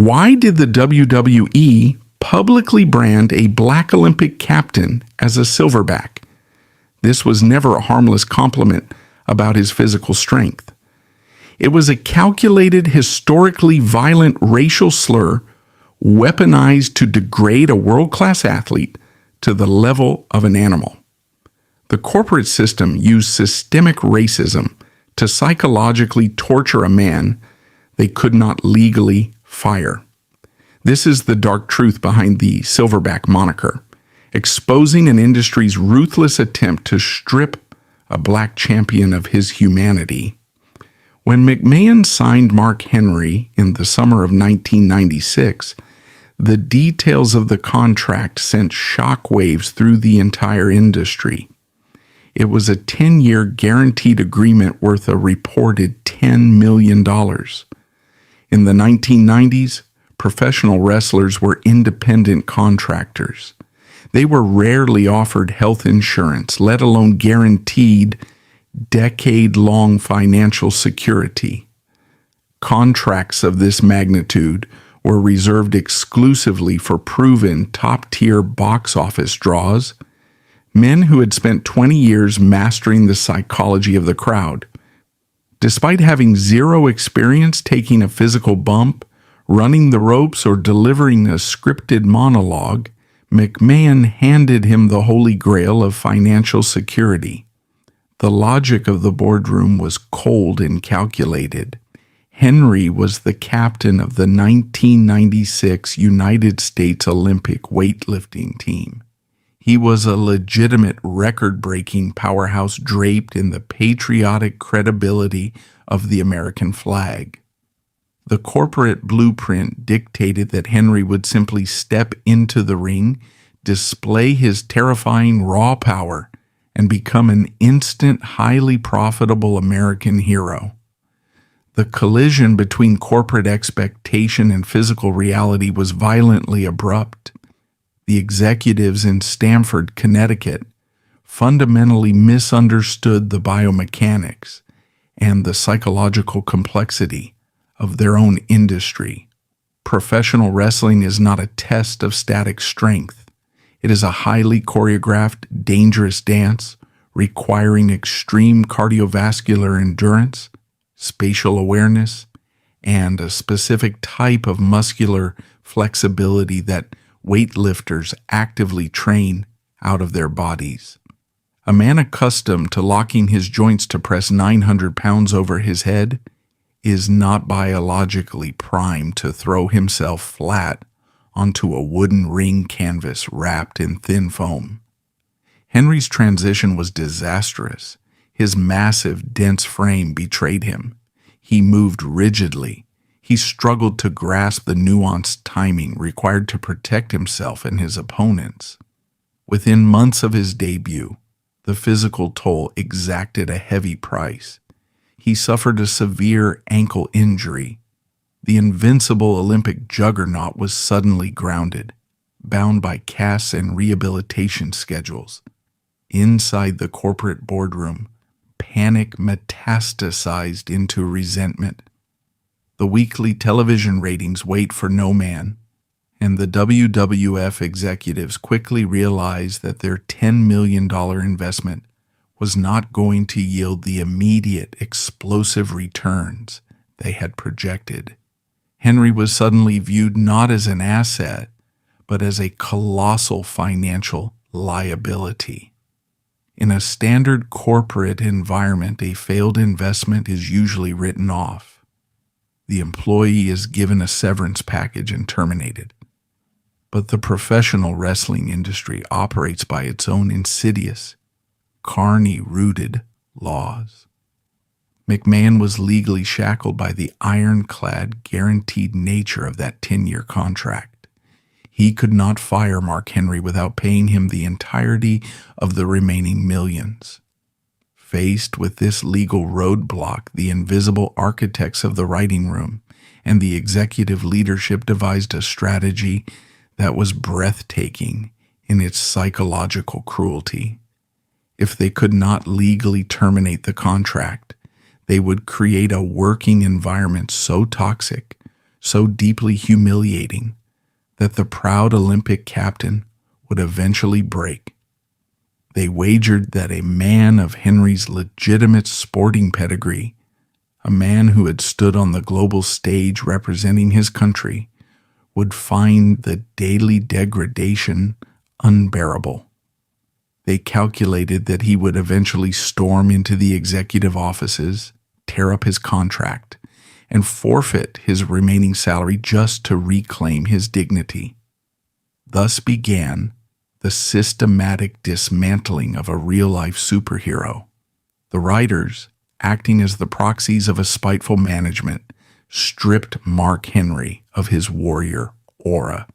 Why did the WWE publicly brand a black Olympic captain as a silverback? This was never a harmless compliment about his physical strength. It was a calculated, historically violent racial slur weaponized to degrade a world-class athlete to the level of an animal. The corporate system used systemic racism to psychologically torture a man they could not legally fire. This is the dark truth behind the Silverback moniker, exposing an industry's ruthless attempt to strip a black champion of his humanity. When McMahon signed Mark Henry in the summer of 1996, the details of the contract sent shockwaves through the entire industry. It was a 10-year guaranteed agreement worth a reported $10 million. In the 1990s, professional wrestlers were independent contractors. They were rarely offered health insurance, let alone guaranteed decade-long financial security. Contracts of this magnitude were reserved exclusively for proven top-tier box office draws, men who had spent 20 years mastering the psychology of the crowd. Despite having zero experience taking a physical bump, running the ropes, or delivering a scripted monologue, McMahon handed him the holy grail of financial security. The logic of the boardroom was cold and calculated. Henry was the captain of the 1996 United States Olympic weightlifting team. He was a legitimate record-breaking powerhouse draped in the patriotic credibility of the American flag. The corporate blueprint dictated that Henry would simply step into the ring, display his terrifying raw power, and become an instant, highly profitable American hero. The collision between corporate expectation and physical reality was violently abrupt. The executives in Stamford, Connecticut, fundamentally misunderstood the biomechanics and the psychological complexity of their own industry. Professional wrestling is not a test of static strength. It is a highly choreographed, dangerous dance requiring extreme cardiovascular endurance, spatial awareness, and a specific type of muscular flexibility that weightlifters actively train out of their bodies. A man accustomed to locking his joints to press 900 pounds over his head is not biologically primed to throw himself flat onto a wooden ring canvas wrapped in thin foam. Henry's transition was disastrous. His massive, dense frame betrayed him. He moved rigidly. He struggled to grasp the nuanced timing required to protect himself and his opponents. Within months of his debut, the physical toll exacted a heavy price. He suffered a severe ankle injury. The invincible Olympic juggernaut was suddenly grounded, bound by casts and rehabilitation schedules. Inside the corporate boardroom, panic metastasized into resentment. The weekly television ratings wait for no man, and the WWF executives quickly realized that their $10 million investment was not going to yield the immediate, explosive returns they had projected. Henry was suddenly viewed not as an asset, but as a colossal financial liability. In a standard corporate environment, a failed investment is usually written off. The employee is given a severance package and terminated. But the professional wrestling industry operates by its own insidious, carny-rooted laws. McMahon was legally shackled by the ironclad, guaranteed nature of that 10-year contract. He could not fire Mark Henry without paying him the entirety of the remaining millions. Faced with this legal roadblock, the invisible architects of the writing room and the executive leadership devised a strategy that was breathtaking in its psychological cruelty. If they could not legally terminate the contract, they would create a working environment so toxic, so deeply humiliating that the proud Olympic captain would eventually break. They wagered that a man of Henry's legitimate sporting pedigree, a man who had stood on the global stage representing his country, would find the daily degradation unbearable. They calculated that he would eventually storm into the executive offices, tear up his contract, and forfeit his remaining salary just to reclaim his dignity. Thus began the systematic dismantling of a real-life superhero. The writers, acting as the proxies of a spiteful management, stripped Mark Henry of his warrior aura.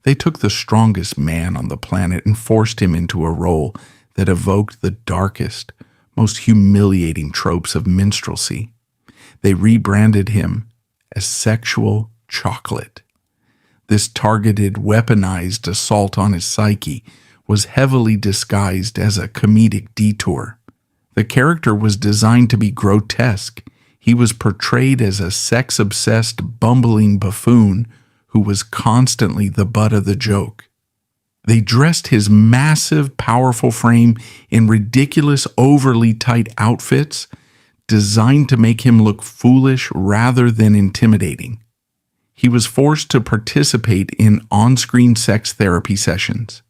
They took the strongest man on the planet and forced him into a role that evoked the darkest, most humiliating tropes of minstrelsy. They rebranded him as sexual chocolate. This targeted, weaponized assault on his psyche was heavily disguised as a comedic detour. The character was designed to be grotesque. He was portrayed as a sex-obsessed, bumbling buffoon who was constantly the butt of the joke. They dressed his massive, powerful frame in ridiculous, overly tight outfits designed to make him look foolish rather than intimidating. He was forced to participate in on-screen sex therapy sessions.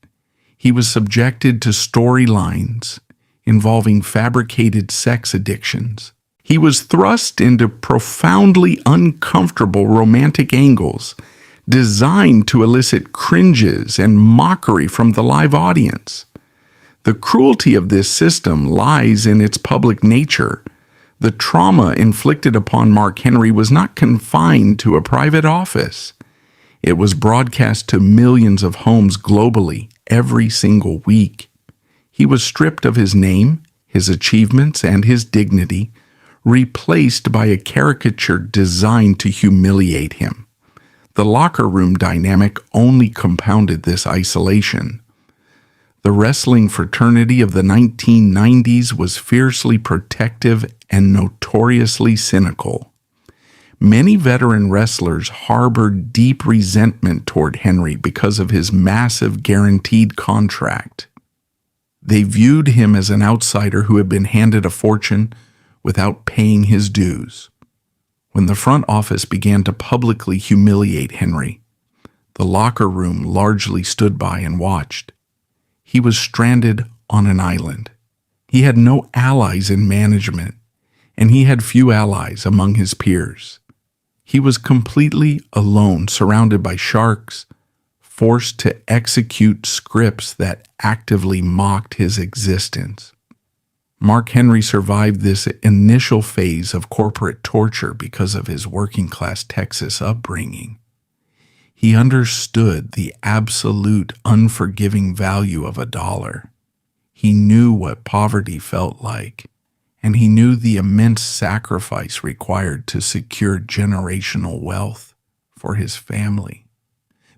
He was subjected to storylines involving fabricated sex addictions. He was thrust into profoundly uncomfortable romantic angles designed to elicit cringes and mockery from the live audience. The cruelty of this system lies in its public nature. The trauma inflicted upon Mark Henry was not confined to a private office. It was broadcast to millions of homes globally every single week. He was stripped of his name, his achievements, and his dignity, replaced by a caricature designed to humiliate him. The locker room dynamic only compounded this isolation. The wrestling fraternity of the 1990s was fiercely protective and notoriously cynical. Many veteran wrestlers harbored deep resentment toward Henry because of his massive guaranteed contract. They viewed him as an outsider who had been handed a fortune without paying his dues. When the front office began to publicly humiliate Henry, the locker room largely stood by and watched. He was stranded on an island. He had no allies in management, and he had few allies among his peers. He was completely alone, surrounded by sharks, forced to execute scripts that actively mocked his existence. Mark Henry survived this initial phase of corporate torture because of his working-class Texas upbringing. He understood the absolute unforgiving value of $1. He knew what poverty felt like, and he knew the immense sacrifice required to secure generational wealth for his family.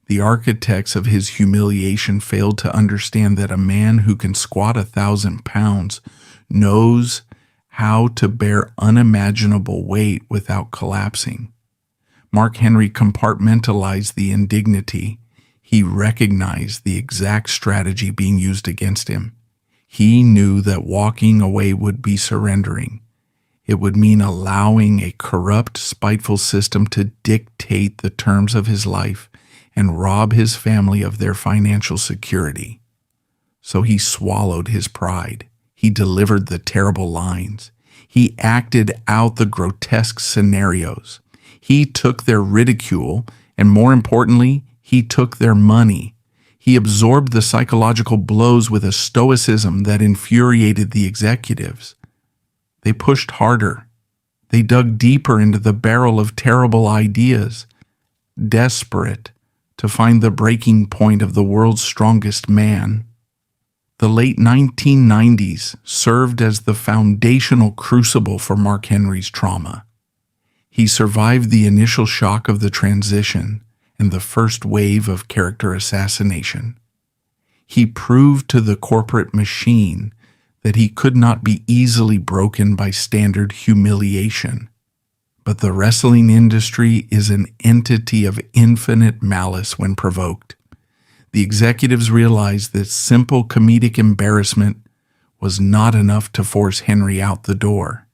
The architects of his humiliation failed to understand that a man who can squat 1,000 pounds knows how to bear unimaginable weight without collapsing. Mark Henry compartmentalized the indignity. He recognized the exact strategy being used against him. He knew that walking away would be surrendering. It would mean allowing a corrupt, spiteful system to dictate the terms of his life and rob his family of their financial security. So he swallowed his pride. He delivered the terrible lines. He acted out the grotesque scenarios. He took their ridicule, and more importantly, he took their money. He absorbed the psychological blows with a stoicism that infuriated the executives. They pushed harder. They dug deeper into the barrel of terrible ideas, desperate to find the breaking point of the world's strongest man. The late 1990s served as the foundational crucible for Mark Henry's trauma. He survived the initial shock of the transition and the first wave of character assassination. He proved to the corporate machine that he could not be easily broken by standard humiliation. But the wrestling industry is an entity of infinite malice when provoked. The executives realized that simple comedic embarrassment was not enough to force Henry out the door.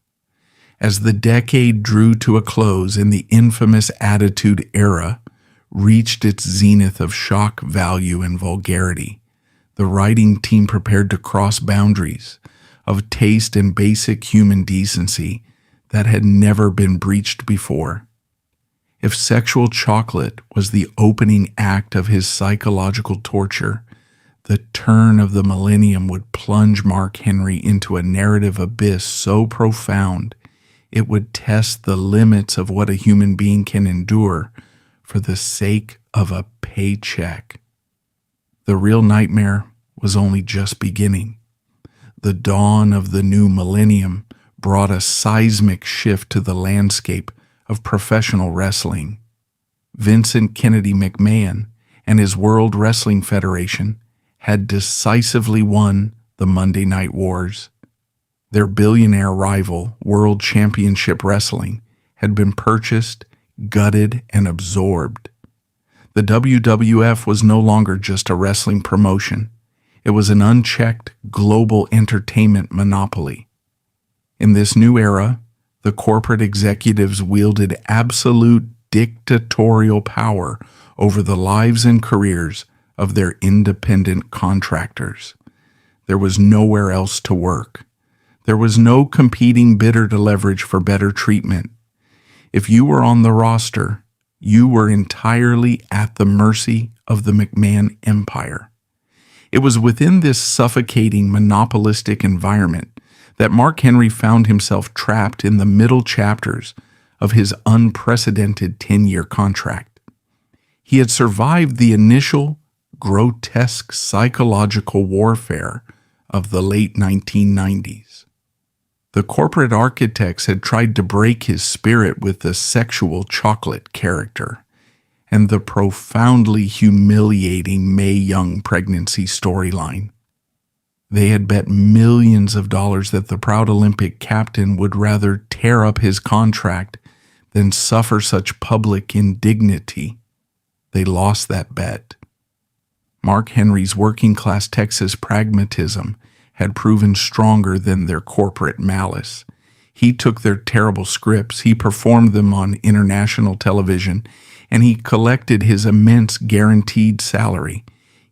As the decade drew to a close and the infamous Attitude Era reached its zenith of shock value and vulgarity, the writing team prepared to cross boundaries of taste and basic human decency that had never been breached before. If sexual chocolate was the opening act of his psychological torture, the turn of the millennium would plunge Mark Henry into a narrative abyss so profound it would test the limits of what a human being can endure for the sake of a paycheck. The real nightmare was only just beginning. The dawn of the new millennium brought a seismic shift to the landscape of professional wrestling. Vincent Kennedy McMahon and his World Wrestling Federation had decisively won the Monday Night Wars. Their billionaire rival, World Championship Wrestling, had been purchased, gutted, and absorbed. The WWF was no longer just a wrestling promotion. It was an unchecked global entertainment monopoly. In this new era, the corporate executives wielded absolute dictatorial power over the lives and careers of their independent contractors. There was nowhere else to work. There was no competing bidder to leverage for better treatment. If you were on the roster, you were entirely at the mercy of the McMahon empire. It was within this suffocating monopolistic environment that Mark Henry found himself trapped in the middle chapters of his unprecedented 10-year contract. He had survived the initial, grotesque psychological warfare of the late 1990s. The corporate architects had tried to break his spirit with the sexual chocolate character and the profoundly humiliating Mae Young pregnancy storyline. They had bet millions of dollars that the proud Olympic captain would rather tear up his contract than suffer such public indignity. They lost that bet. Mark Henry's working-class Texas pragmatism had proven stronger than their corporate malice. He took their terrible scripts, he performed them on international television, and he collected his immense guaranteed salary.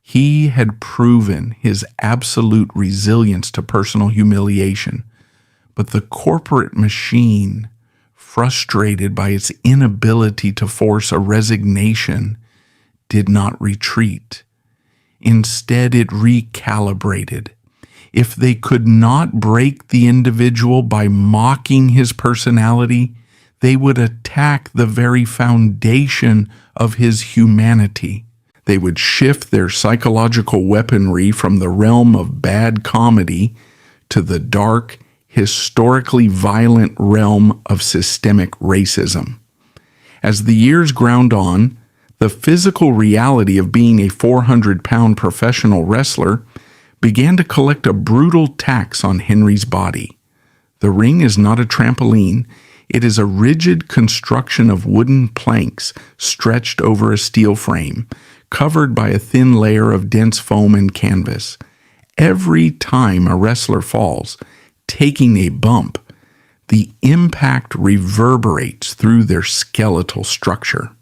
He had proven his absolute resilience to personal humiliation, but the corporate machine, frustrated by its inability to force a resignation, did not retreat. Instead, it recalibrated. If they could not break the individual by mocking his personality, they would attack the very foundation of his humanity. They would shift their psychological weaponry from the realm of bad comedy to the dark, historically violent realm of systemic racism. As the years ground on, the physical reality of being a 400-pound professional wrestler began to collect a brutal tax on Henry's body. The ring is not a trampoline. It is a rigid construction of wooden planks stretched over a steel frame, covered by a thin layer of dense foam and canvas. Every time a wrestler falls, taking a bump, the impact reverberates through their skeletal structure.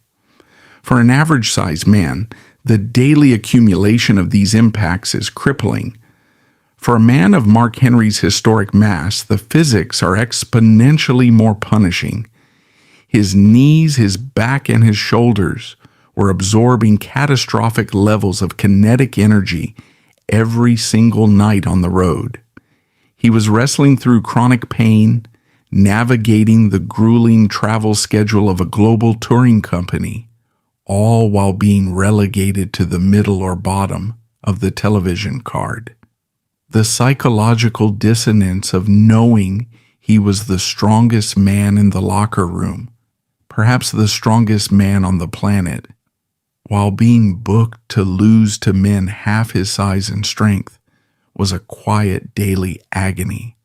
For an average-sized man, the daily accumulation of these impacts is crippling. For a man of Mark Henry's historic mass, the physics are exponentially more punishing. His knees, his back, and his shoulders were absorbing catastrophic levels of kinetic energy every single night on the road. He was wrestling through chronic pain, navigating the grueling travel schedule of a global touring company, all while being relegated to the middle or bottom of the television card. The psychological dissonance of knowing he was the strongest man in the locker room, perhaps the strongest man on the planet, while being booked to lose to men half his size and strength, was a quiet daily agony.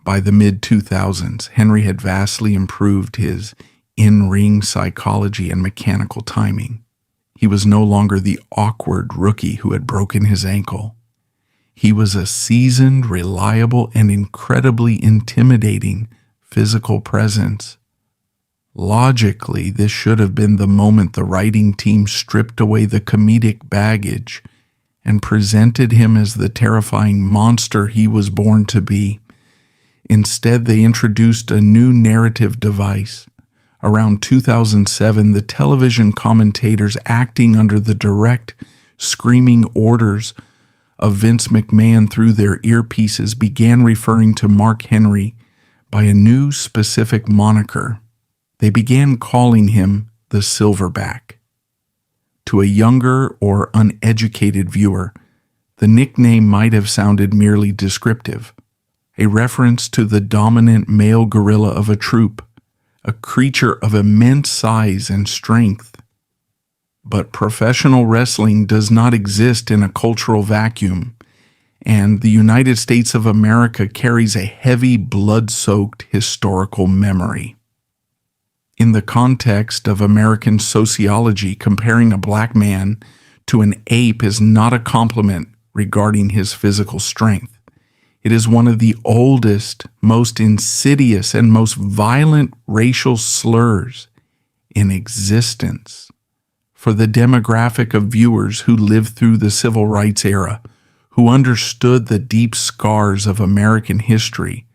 By the mid-2000s, Henry had vastly improved his in-ring psychology and mechanical timing. He was no longer the awkward rookie who had broken his ankle. He was a seasoned, reliable, and incredibly intimidating physical presence. Logically, this should have been the moment the writing team stripped away the comedic baggage and presented him as the terrifying monster he was born to be. Instead, they introduced a new narrative device. Around 2007, the television commentators, acting under the direct, screaming orders of Vince McMahon through their earpieces, began referring to Mark Henry by a new specific moniker. They began calling him the Silverback. To a younger or uneducated viewer, the nickname might have sounded merely descriptive, a reference to the dominant male gorilla of a troop, a creature of immense size and strength. But professional wrestling does not exist in a cultural vacuum, and the United States of America carries a heavy, blood-soaked historical memory. In the context of American sociology, comparing a black man to an ape is not a compliment regarding his physical strength. It is one of the oldest, most insidious, and most violent racial slurs in existence. For the demographic of viewers who lived through the civil rights era, who understood the deep scars of American history,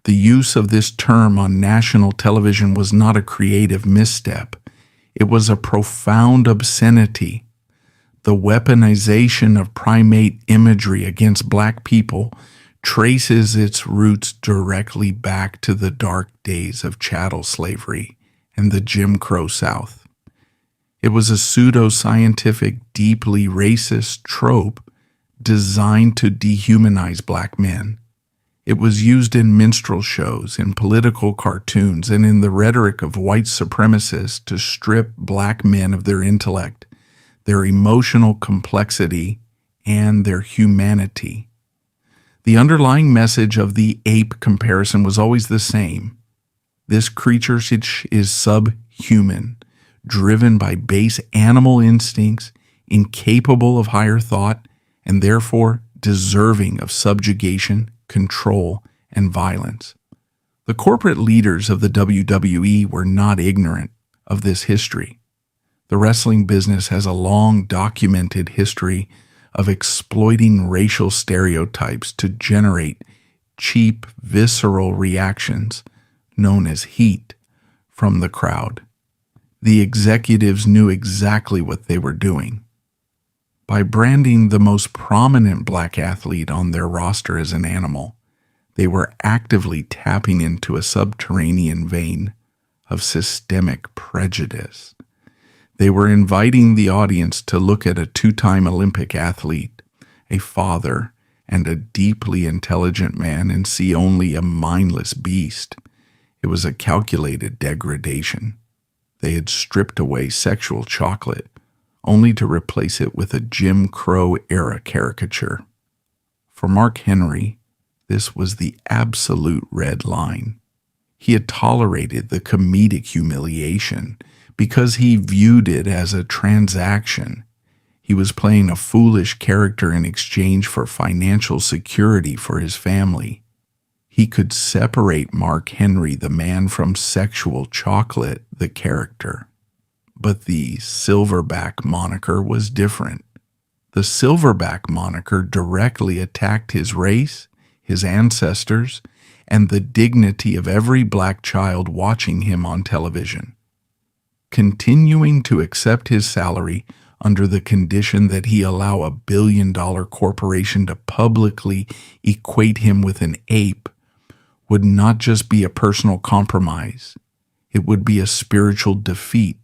the use of this term on national television was not a creative misstep. It was a profound obscenity. The weaponization of primate imagery against black people traces its roots directly back to the dark days of chattel slavery and the Jim Crow South. It was a pseudo-scientific, deeply racist trope designed to dehumanize black men. It was used in minstrel shows, in political cartoons, and in the rhetoric of white supremacists to strip black men of their intellect, their emotional complexity, and their humanity. The underlying message of the ape comparison was always the same. This creature is subhuman, driven by base animal instincts, incapable of higher thought, and therefore deserving of subjugation, control, and violence. The corporate leaders of the WWE were not ignorant of this history. The wrestling business has a long documented history of exploiting racial stereotypes to generate cheap, visceral reactions known as heat from the crowd. The executives knew exactly what they were doing. By branding the most prominent black athlete on their roster as an animal, they were actively tapping into a subterranean vein of systemic prejudice. They were inviting the audience to look at a two-time Olympic athlete, a father, and a deeply intelligent man and see only a mindless beast. It was a calculated degradation. They had stripped away sexual chocolate, only to replace it with a Jim Crow-era caricature. For Mark Henry, this was the absolute red line. He had tolerated the comedic humiliation because he viewed it as a transaction. He was playing a foolish character in exchange for financial security for his family. He could separate Mark Henry, the man, from sexual chocolate, the character. But the Silverback moniker was different. The Silverback moniker directly attacked his race, his ancestors, and the dignity of every black child watching him on television. Continuing to accept his salary under the condition that he allow a billion-dollar corporation to publicly equate him with an ape would not just be a personal compromise. It would be a spiritual defeat.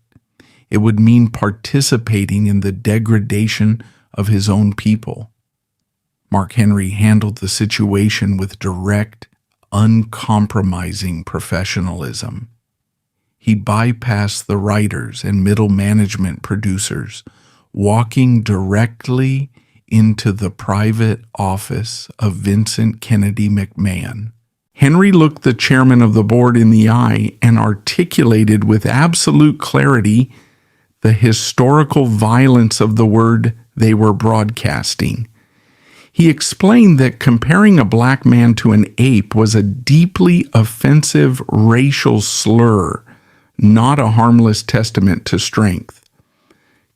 It would mean participating in the degradation of his own people. Mark Henry handled the situation with direct, uncompromising professionalism. He bypassed the writers and middle management producers, walking directly into the private office of Vincent Kennedy McMahon, Henry looked the chairman of the board in the eye and articulated with absolute clarity the historical violence of the word they were broadcasting. He explained that comparing a black man to an ape was a deeply offensive racial slur, not a harmless testament to strength.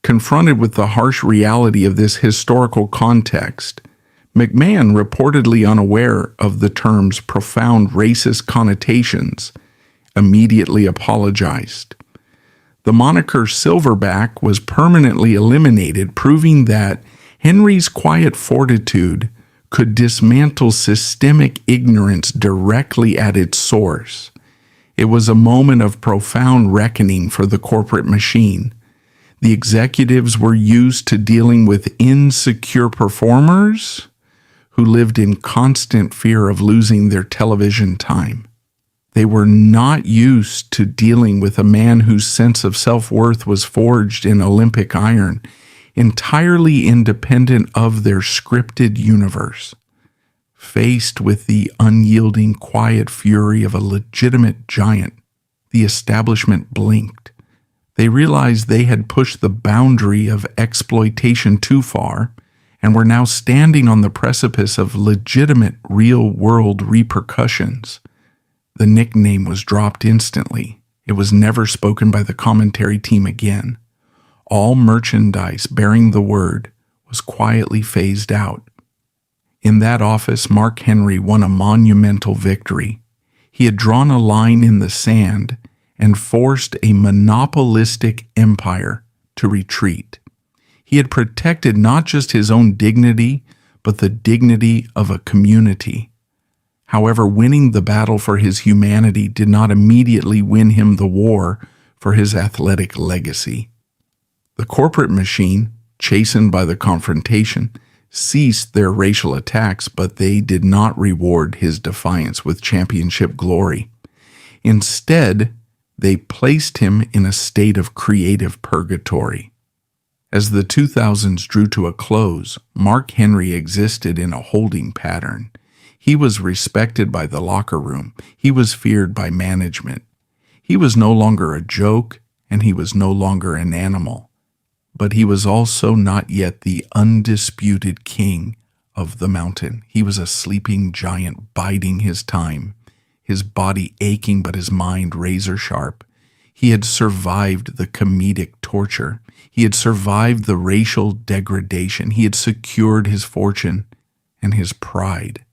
Confronted with the harsh reality of this historical context, McMahon, reportedly unaware of the term's profound racist connotations, immediately apologized. The moniker Silverback was permanently eliminated, proving that Henry's quiet fortitude could dismantle systemic ignorance directly at its source. It was a moment of profound reckoning for the corporate machine. The executives were used to dealing with insecure performers who lived in constant fear of losing their television time. They were not used to dealing with a man whose sense of self-worth was forged in Olympic iron, entirely independent of their scripted universe. Faced with the unyielding, quiet fury of a legitimate giant, the establishment blinked. They realized they had pushed the boundary of exploitation too far and were now standing on the precipice of legitimate real-world repercussions. The nickname was dropped instantly. It was never spoken by the commentary team again. All merchandise bearing the word was quietly phased out. In that office, Mark Henry won a monumental victory. He had drawn a line in the sand and forced a monopolistic empire to retreat. He had protected not just his own dignity, but the dignity of a community. However, winning the battle for his humanity did not immediately win him the war for his athletic legacy. The corporate machine, chastened by the confrontation, ceased their racial attacks, but they did not reward his defiance with championship glory. Instead, they placed him in a state of creative purgatory. As the 2000s drew to a close, Mark Henry existed in a holding pattern. He was respected by the locker room. He was feared by management. He was no longer a joke, and he was no longer an animal. But he was also not yet the undisputed king of the mountain. He was a sleeping giant biding his time, his body aching but his mind razor sharp. He had survived the comedic torture. He had survived the racial degradation. He had secured his fortune and his pride.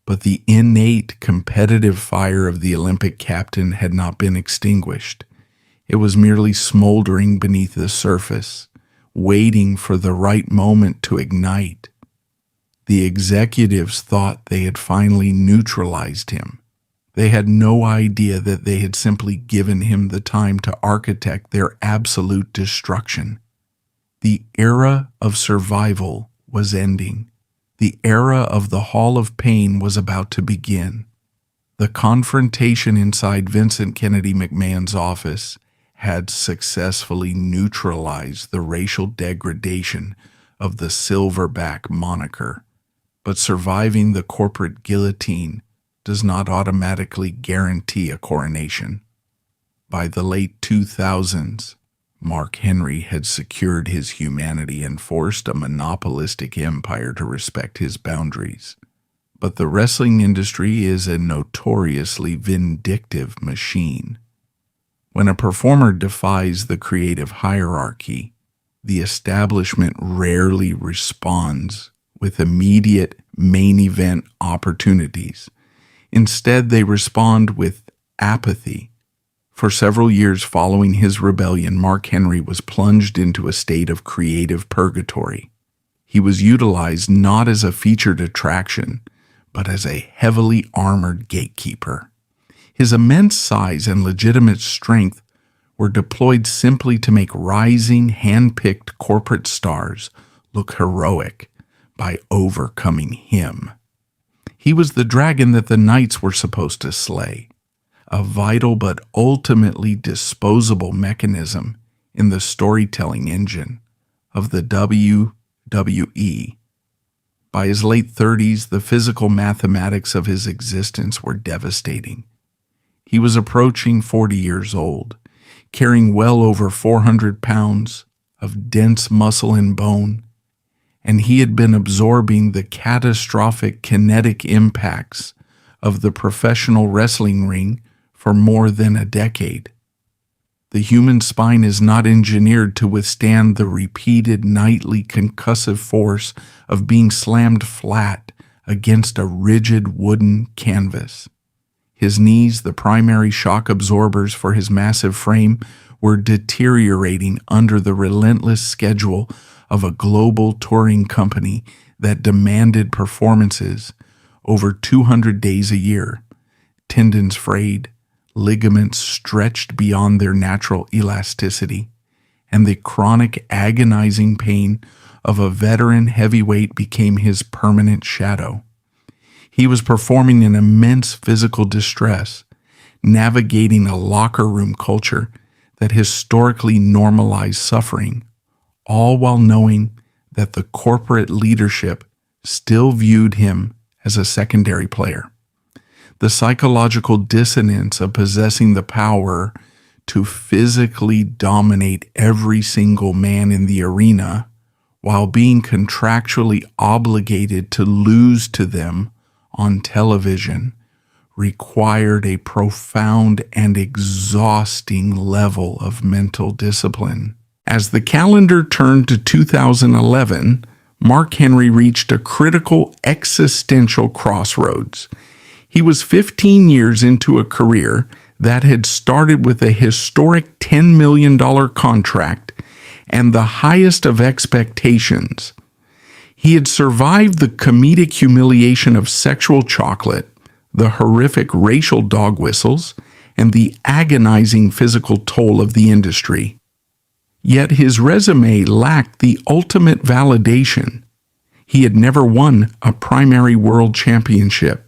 But the innate competitive fire of the Olympic captain had not been extinguished. It was merely smoldering beneath the surface, waiting for the right moment to ignite. The executives thought they had finally neutralized him. They had no idea that they had simply given him the time to architect their absolute destruction. The era of survival was ending. The era of the Hall of Pain was about to begin. The confrontation inside Vincent Kennedy McMahon's office had successfully neutralized the racial degradation of the Silverback moniker, but surviving the corporate guillotine does not automatically guarantee a coronation. By the late 2000s, Mark Henry had secured his humanity and forced a monopolistic empire to respect his boundaries. But the wrestling industry is a notoriously vindictive machine. When a performer defies the creative hierarchy, the establishment rarely responds with immediate main event opportunities. Instead, they respond with apathy. For several years following his rebellion, Mark Henry was plunged into a state of creative purgatory. He was utilized not as a featured attraction, but as a heavily armored gatekeeper. His immense size and legitimate strength were deployed simply to make rising, hand-picked corporate stars look heroic by overcoming him. He was the dragon that the knights were supposed to slay, a vital but ultimately disposable mechanism in the storytelling engine of the WWE. By his late 30s, the physical mathematics of his existence were devastating. He was approaching 40 years old, carrying well over 400 pounds of dense muscle and bone, and he had been absorbing the catastrophic kinetic impacts of the professional wrestling ring for more than a decade. The human spine is not engineered to withstand the repeated nightly concussive force of being slammed flat against a rigid wooden canvas. His knees, the primary shock absorbers for his massive frame, were deteriorating under the relentless schedule of a global touring company that demanded performances over 200 days a year, tendons frayed, ligaments stretched beyond their natural elasticity, and the chronic agonizing pain of a veteran heavyweight became his permanent shadow. He was performing in immense physical distress, navigating a locker room culture that historically normalized suffering, all while knowing that the corporate leadership still viewed him as a secondary player. The psychological dissonance of possessing the power to physically dominate every single man in the arena while being contractually obligated to lose to them on television required a profound and exhausting level of mental discipline. As the calendar turned to 2011, Mark Henry reached a critical existential crossroads. He was 15 years into a career that had started with a historic $10 million contract and the highest of expectations. He had survived the comedic humiliation of sexual chocolate, the horrific racial dog whistles, and the agonizing physical toll of the industry. Yet his resume lacked the ultimate validation. He had never won a primary world championship.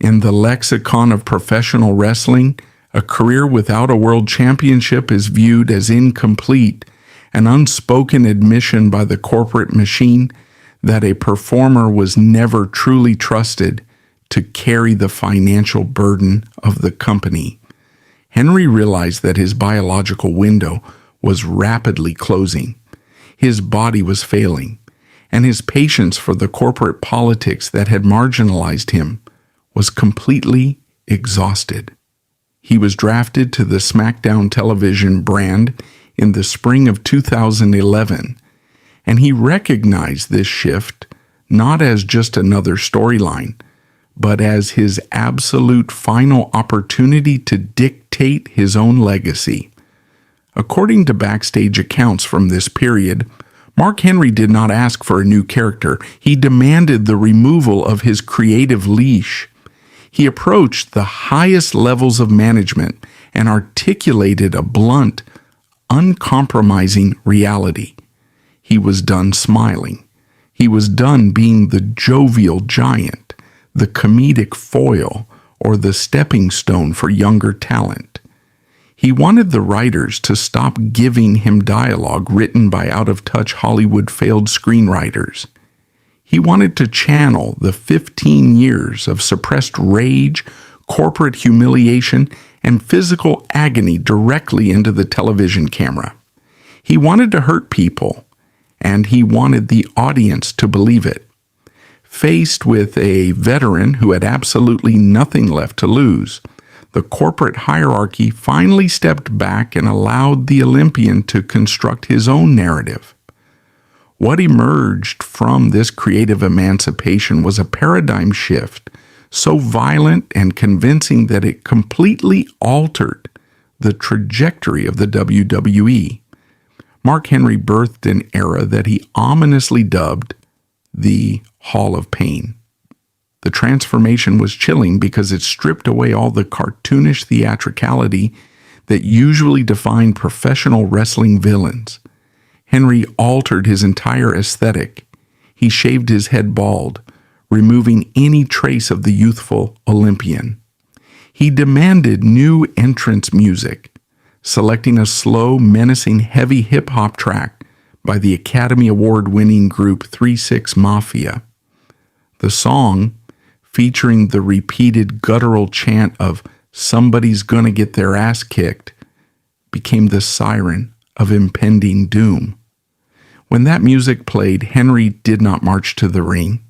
In the lexicon of professional wrestling, a career without a world championship is viewed as incomplete, an unspoken admission by the corporate machine that a performer was never truly trusted to carry the financial burden of the company. Henry realized that his biological window was rapidly closing. His body was failing, and his patience for the corporate politics that had marginalized him was completely exhausted. He was drafted to the SmackDown television brand in the spring of 2011, and he recognized this shift not as just another storyline, but as his absolute final opportunity to dictate his own legacy. According to backstage accounts from this period, Mark Henry did not ask for a new character. He demanded the removal of his creative leash. He approached the highest levels of management and articulated a blunt, uncompromising reality. He was done smiling. He was done being the jovial giant, the comedic foil, or the stepping stone for younger talent. He wanted the writers to stop giving him dialogue written by out-of-touch Hollywood failed screenwriters. He wanted to channel the 15 years of suppressed rage, corporate humiliation, and physical agony directly into the television camera. He wanted to hurt people, and he wanted the audience to believe it. Faced with a veteran who had absolutely nothing left to lose, the corporate hierarchy finally stepped back and allowed the Olympian to construct his own narrative. What emerged from this creative emancipation was a paradigm shift so violent and convincing that it completely altered the trajectory of the WWE. Mark Henry birthed an era that he ominously dubbed the Hall of Pain. The transformation was chilling because it stripped away all the cartoonish theatricality that usually defined professional wrestling villains. Henry altered his entire aesthetic. He shaved his head bald, removing any trace of the youthful Olympian. He demanded new entrance music, selecting a slow, menacing, heavy hip-hop track by the Academy Award-winning group 3-6 Mafia. The song, featuring the repeated guttural chant of "somebody's gonna get their ass kicked," became the siren of impending doom. When that music played, Henry did not march to the ring.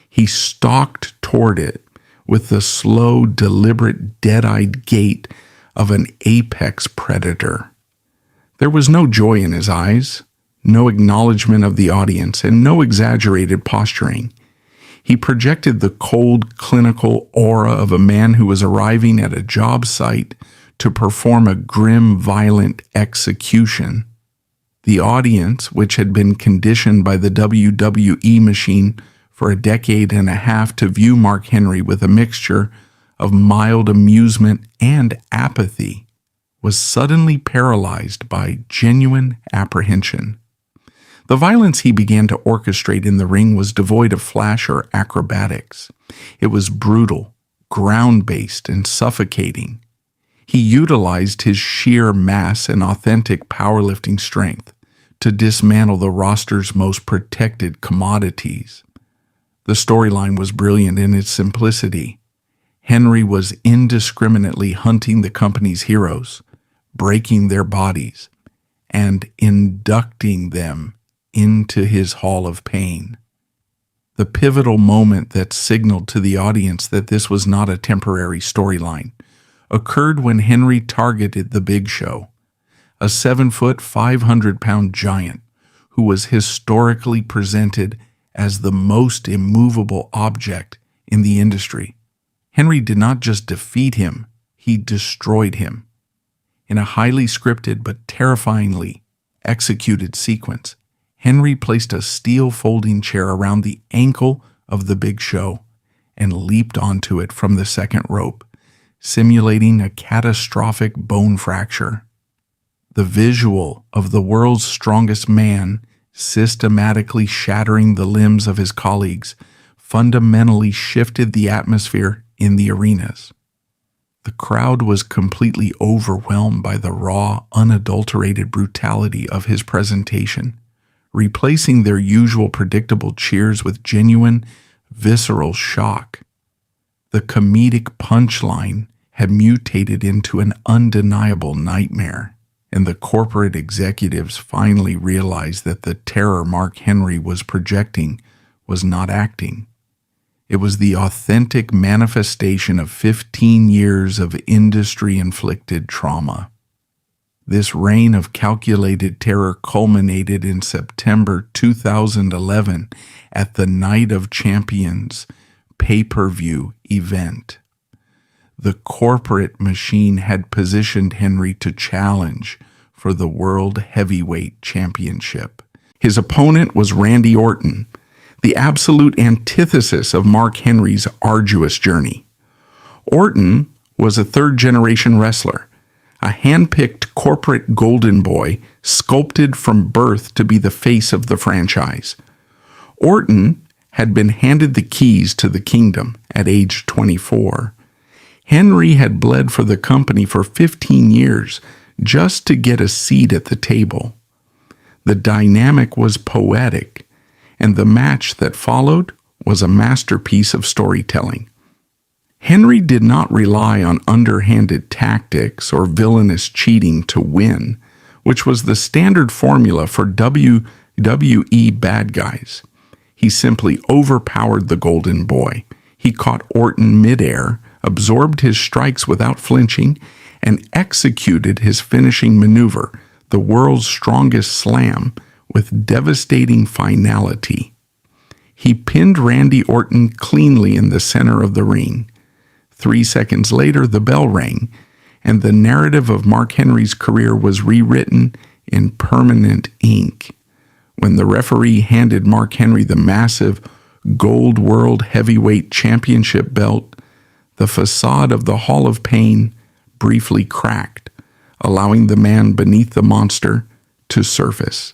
He stalked toward it with the slow, deliberate, dead-eyed gait of an apex predator. There was no joy in his eyes, no acknowledgement of the audience, and no exaggerated posturing. He projected the cold, clinical aura of a man who was arriving at a job site to perform a grim, violent execution. The audience, which had been conditioned by the WWE machine for a decade and a half to view Mark Henry with a mixture of mild amusement and apathy, was suddenly paralyzed by genuine apprehension. The violence he began to orchestrate in the ring was devoid of flash or acrobatics. It was brutal, ground-based, and suffocating. He utilized his sheer mass and authentic powerlifting strength to dismantle the roster's most protected commodities. The storyline was brilliant in its simplicity. Henry was indiscriminately hunting the company's heroes, breaking their bodies, and inducting them into his hall of pain. The pivotal moment that signaled to the audience that this was not a temporary storyline occurred when Henry targeted the Big Show, a 7-foot, 500-pound giant who was historically presented as the most immovable object in the industry. Henry did not just defeat him, he destroyed him. In a highly scripted but terrifyingly executed sequence, Henry placed a steel folding chair around the ankle of the Big Show and leaped onto it from the second rope, simulating a catastrophic bone fracture. The visual of the world's strongest man systematically shattering the limbs of his colleagues fundamentally shifted the atmosphere in the arenas. The crowd was completely overwhelmed by the raw, unadulterated brutality of his presentation, replacing their usual predictable cheers with genuine, visceral shock. The comedic punchline had mutated into an undeniable nightmare, and the corporate executives finally realized that the terror Mark Henry was projecting was not acting. It was the authentic manifestation of 15 years of industry-inflicted trauma. This reign of calculated terror culminated in September 2011 at the Night of Champions pay-per-view event. The corporate machine had positioned Henry to challenge for the World Heavyweight Championship. His opponent was Randy Orton, the absolute antithesis of Mark Henry's arduous journey. Orton was a third-generation wrestler, a hand-picked corporate golden boy sculpted from birth to be the face of the franchise. Orton had been handed the keys to the kingdom at age 24. Henry had bled for the company for 15 years just to get a seat at the table. The dynamic was poetic, and the match that followed was a masterpiece of storytelling. Henry did not rely on underhanded tactics or villainous cheating to win, which was the standard formula for WWE bad guys. He simply overpowered the Golden Boy. He caught Orton midair, absorbed his strikes without flinching, and executed his finishing maneuver, the world's strongest slam, with devastating finality. He pinned Randy Orton cleanly in the center of the ring. 3 seconds later, the bell rang, and the narrative of Mark Henry's career was rewritten in permanent ink. When the referee handed Mark Henry the massive Gold World Heavyweight Championship belt, the facade of the Hall of Pain briefly cracked, allowing the man beneath the monster to surface.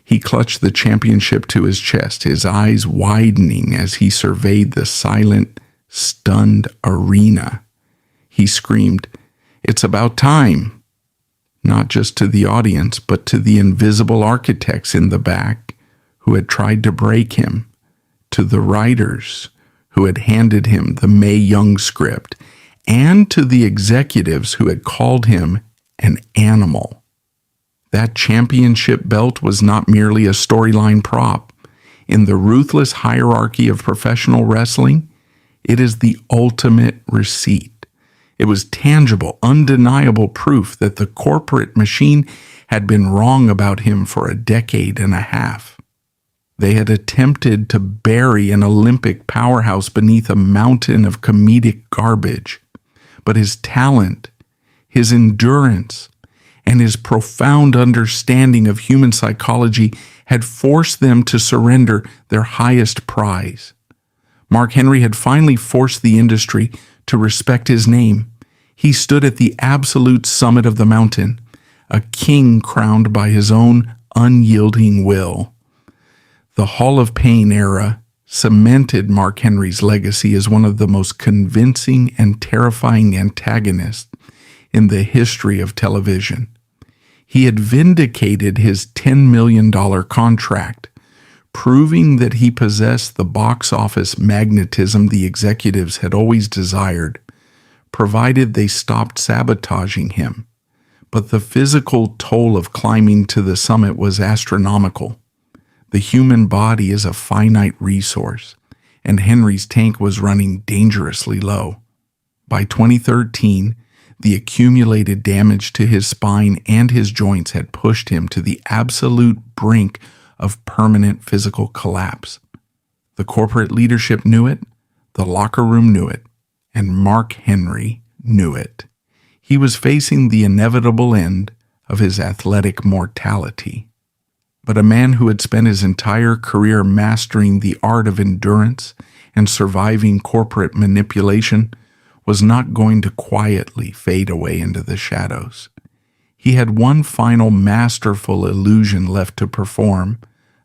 He clutched the championship to his chest, his eyes widening as he surveyed the silent, stunned arena. He screamed, "It's about time!" Not just to the audience, but to the invisible architects in the back who had tried to break him, to the writers who had handed him the Mae Young script, and to the executives who had called him an animal. That championship belt was not merely a storyline prop. In the ruthless hierarchy of professional wrestling, it is the ultimate receipt. It was tangible, undeniable proof that the corporate machine had been wrong about him for a decade and a half. They had attempted to bury an Olympic powerhouse beneath a mountain of comedic garbage, but his talent, his endurance, and his profound understanding of human psychology had forced them to surrender their highest prize. Mark Henry had finally forced the industry to respect his name. He stood at the absolute summit of the mountain, a king crowned by his own unyielding will. The Hall of Pain era cemented Mark Henry's legacy as one of the most convincing and terrifying antagonists in the history of television. He had vindicated his $10 million contract, proving that he possessed the box office magnetism the executives had always desired, provided they stopped sabotaging him. But the physical toll of climbing to the summit was astronomical. The human body is a finite resource, and Henry's tank was running dangerously low. By 2013, the accumulated damage to his spine and his joints had pushed him to the absolute brink of permanent physical collapse. The corporate leadership knew it, the locker room knew it, and Mark Henry knew it. He was facing the inevitable end of his athletic mortality. But a man who had spent his entire career mastering the art of endurance and surviving corporate manipulation was not going to quietly fade away into the shadows. He had one final masterful illusion left to perform,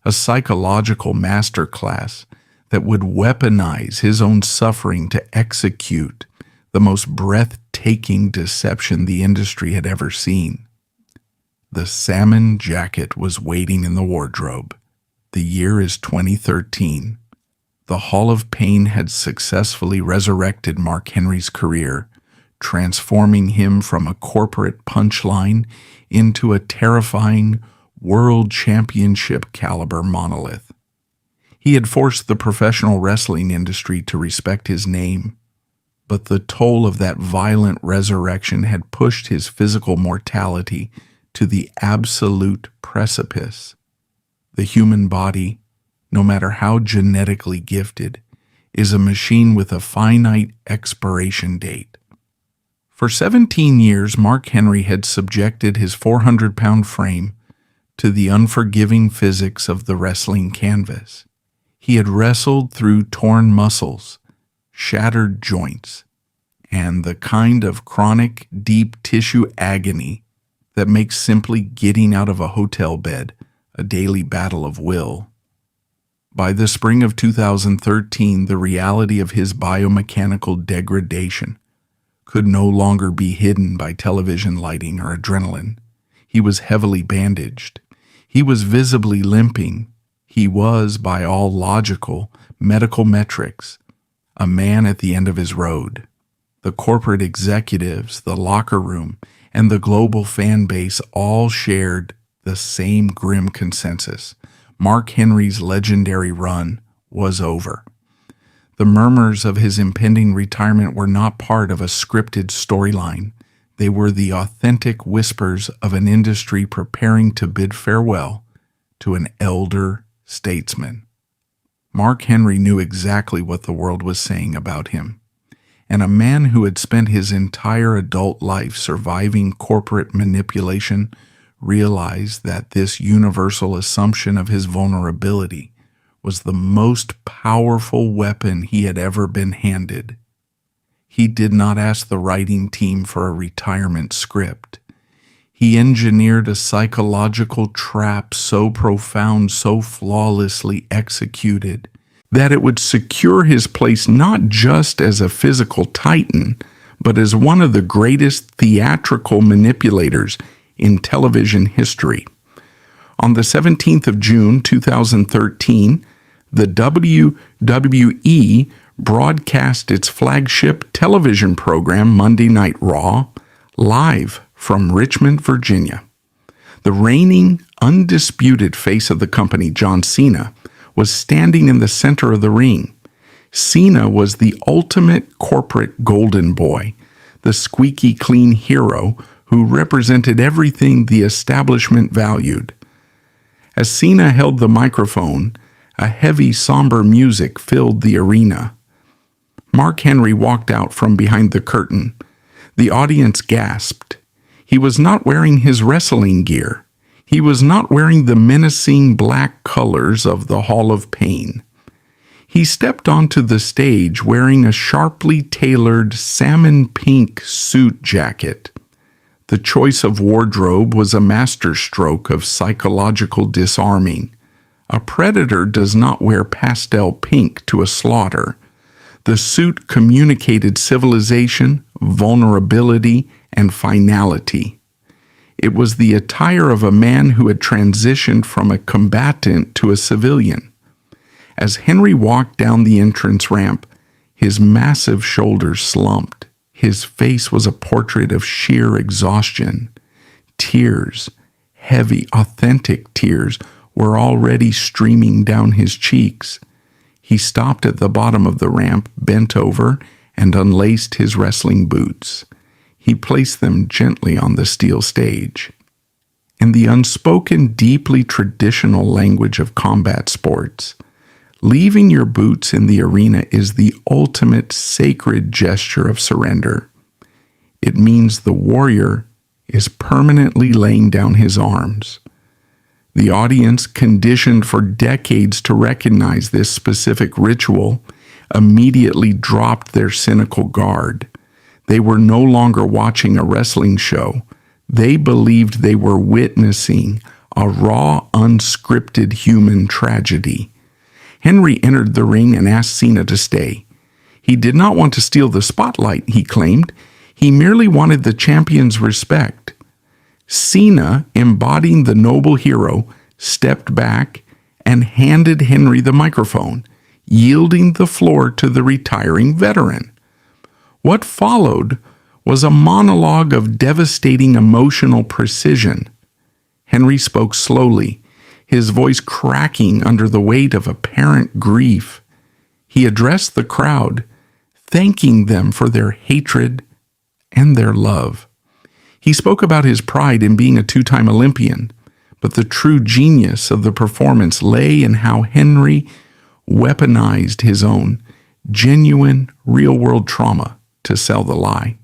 a psychological masterclass that would weaponize his own suffering to execute the most breathtaking deception the industry had ever seen. The salmon jacket was waiting in the wardrobe. The year is 2013. The Hall of Pain had successfully resurrected Mark Henry's career, transforming him from a corporate punchline into a terrifying world championship caliber monolith. He had forced the professional wrestling industry to respect his name, but the toll of that violent resurrection had pushed his physical mortality to the absolute precipice. The human body, no matter how genetically gifted, is a machine with a finite expiration date. For 17 years, Mark Henry had subjected his 400-pound frame to the unforgiving physics of the wrestling canvas. He had wrestled through torn muscles, shattered joints, and the kind of chronic, deep tissue agony that makes simply getting out of a hotel bed a daily battle of will. By the spring of 2013, the reality of his biomechanical degradation could no longer be hidden by television lighting or adrenaline. He was heavily bandaged. He was visibly limping. He was, by all logical medical metrics, a man at the end of his road. The corporate executives, the locker room, and the global fan base all shared the same grim consensus. Mark Henry's legendary run was over. The murmurs of his impending retirement were not part of a scripted storyline. They were the authentic whispers of an industry preparing to bid farewell to an elder statesman. Mark Henry knew exactly what the world was saying about him, and a man who had spent his entire adult life surviving corporate manipulation realized that this universal assumption of his vulnerability was the most powerful weapon he had ever been handed. He did not ask the writing team for a retirement script. He engineered a psychological trap so profound, so flawlessly executed, that it would secure his place not just as a physical titan, but as one of the greatest theatrical manipulators in television history. On the 17th of June, 2013, the WWE broadcast its flagship television program, Monday Night Raw, live from Richmond, Virginia. The reigning, undisputed face of the company, John Cena, was standing in the center of the ring. Cena was the ultimate corporate golden boy, the squeaky clean hero who represented everything the establishment valued. As Cena held the microphone, a heavy, somber music filled the arena. Mark Henry walked out from behind the curtain. The audience gasped. He was not wearing his wrestling gear. He was not wearing the menacing black colors of the Hall of Pain. He stepped onto the stage wearing a sharply tailored salmon pink suit jacket. The choice of wardrobe was a masterstroke of psychological disarming. A predator does not wear pastel pink to a slaughter. The suit communicated civilization, vulnerability, and finality. It was the attire of a man who had transitioned from a combatant to a civilian. As Henry walked down the entrance ramp, his massive shoulders slumped. His face was a portrait of sheer exhaustion. Tears, heavy, authentic tears, were already streaming down his cheeks. He stopped at the bottom of the ramp, bent over, and unlaced his wrestling boots. He placed them gently on the steel stage. In the unspoken, deeply traditional language of combat sports, leaving your boots in the arena is the ultimate sacred gesture of surrender. It means the warrior is permanently laying down his arms. The audience, conditioned for decades to recognize this specific ritual, immediately dropped their cynical guard. They were no longer watching a wrestling show. They believed they were witnessing a raw, unscripted human tragedy. Henry entered the ring and asked Cena to stay. He did not want to steal the spotlight, he claimed. He merely wanted the champion's respect. Cena, embodying the noble hero, stepped back and handed Henry the microphone, yielding the floor to the retiring veteran. What followed was a monologue of devastating emotional precision. Henry spoke slowly, his voice cracking under the weight of apparent grief. He addressed the crowd, thanking them for their hatred and their love. He spoke about his pride in being a two-time Olympian, but the true genius of the performance lay in how Henry weaponized his own genuine, real-world trauma to sell the lie.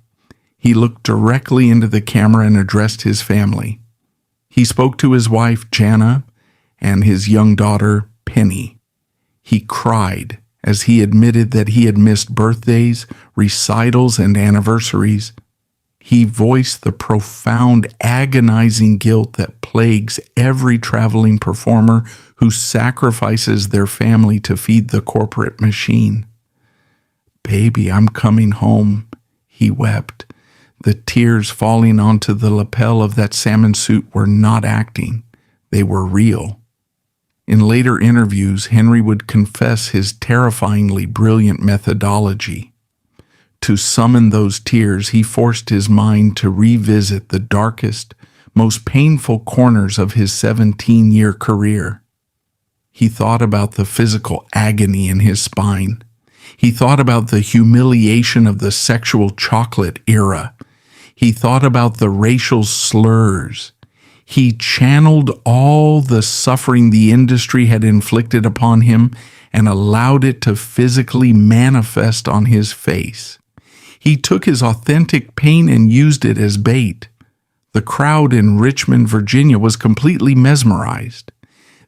He looked directly into the camera and addressed his family. He spoke to his wife, Jana, and his young daughter, Penny. He cried as he admitted that he had missed birthdays, recitals, and anniversaries. He voiced the profound, agonizing guilt that plagues every traveling performer who sacrifices their family to feed the corporate machine. "Baby, I'm coming home," he wept. The tears falling onto the lapel of that salmon suit were not acting. They were real. In later interviews, Henry would confess his terrifyingly brilliant methodology. To summon those tears, he forced his mind to revisit the darkest, most painful corners of his 17-year career. He thought about the physical agony in his spine. He thought about the humiliation of the sexual chocolate era. He thought about the racial slurs. He channeled all the suffering the industry had inflicted upon him and allowed it to physically manifest on his face. He took his authentic pain and used it as bait. The crowd in Richmond, Virginia was completely mesmerized.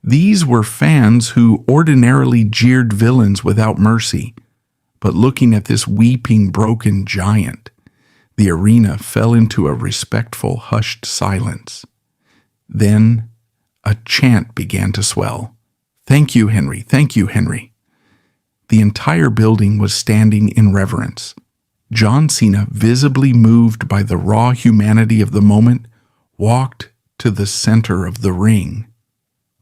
These were fans who ordinarily jeered villains without mercy. But looking at this weeping, broken giant, the arena fell into a respectful, hushed silence. Then a chant began to swell. "Thank you, Henry. Thank you, Henry." The entire building was standing in reverence. John Cena, visibly moved by the raw humanity of the moment, walked to the center of the ring.